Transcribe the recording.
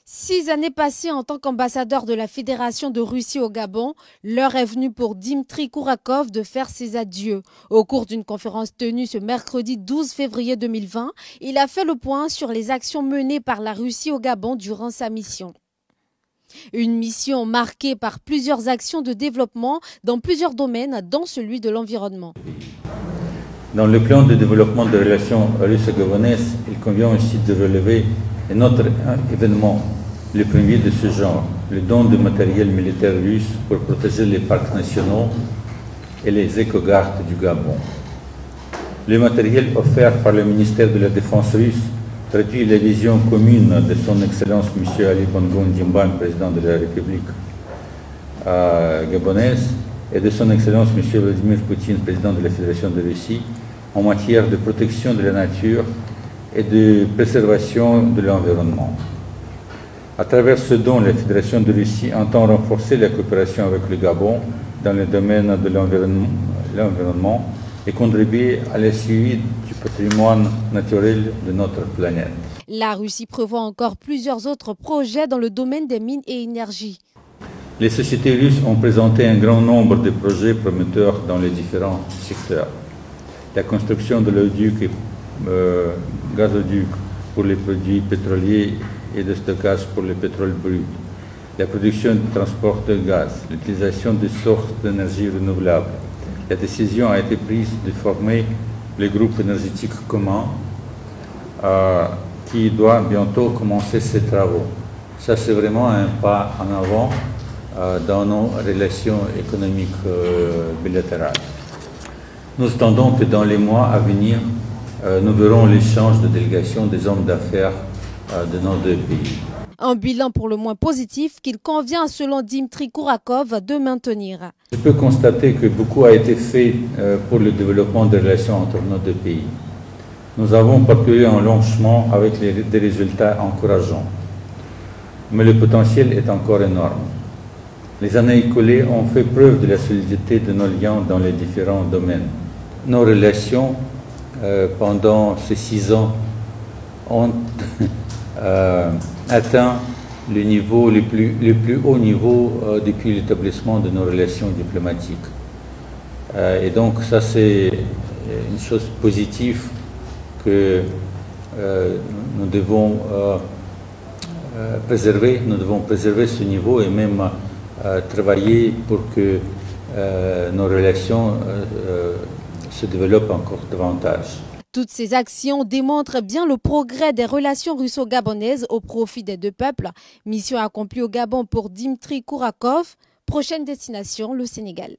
6 années passées en tant qu'ambassadeur de la Fédération de Russie au Gabon, l'heure est venue pour Dmitry Kourakov de faire ses adieux. Au cours d'une conférence tenue ce mercredi 12 février 2020, il a fait le point sur les actions menées par la Russie au Gabon durant sa mission. Une mission marquée par plusieurs actions de développement dans plusieurs domaines, dont celui de l'environnement. Dans le plan de développement des relations russo-gabonaises, il convient aussi de relever un autre événement, le premier de ce genre, le don de matériel militaire russe pour protéger les parcs nationaux et les écogardes du Gabon. Le matériel offert par le ministère de la Défense russe traduit la vision commune de son Excellence M. Ali Bongo Ndimba, président de la République gabonaise, et de son Excellence M. Vladimir Poutine, président de la Fédération de Russie, en matière de protection de la nature et de préservation de l'environnement. À travers ce don, la Fédération de Russie entend renforcer la coopération avec le Gabon dans le domaine de l'environnement et contribuer à la suivi du patrimoine naturel de notre planète. La Russie prévoit encore plusieurs autres projets dans le domaine des mines et énergies. Les sociétés russes ont présenté un grand nombre de projets prometteurs dans les différents secteurs. La construction de l'oléoduc et gazoduc pour les produits pétroliers et de stockage pour le pétrole brut, la production et le transport de gaz, l'utilisation des sources d'énergie renouvelables. La décision a été prise de former le groupe énergétique commun qui doit bientôt commencer ses travaux. Ça, c'est vraiment un pas en avant dans nos relations économiques bilatérales. Nous attendons que dans les mois à venir, nous verrons l'échange de délégations des hommes d'affaires de nos deux pays. Un bilan pour le moins positif qu'il convient, selon Dmitry Kourakov, de maintenir. Je peux constater que beaucoup a été fait pour le développement des relations entre nos deux pays. Nous avons parcouru un long chemin avec des résultats encourageants. Mais le potentiel est encore énorme. Les années écoulées ont fait preuve de la solidité de nos liens dans les différents domaines. Nos relations, pendant ces 6 ans, ont atteint le plus haut niveau depuis l'établissement de nos relations diplomatiques. Et donc ça, c'est une chose positive que nous devons préserver. Nous devons préserver ce niveau et même travailler pour que nos relations se développent encore davantage. Toutes ces actions démontrent bien le progrès des relations russo-gabonaises au profit des deux peuples. Mission accomplie au Gabon pour Dmitry Kourakov. Prochaine destination, le Sénégal.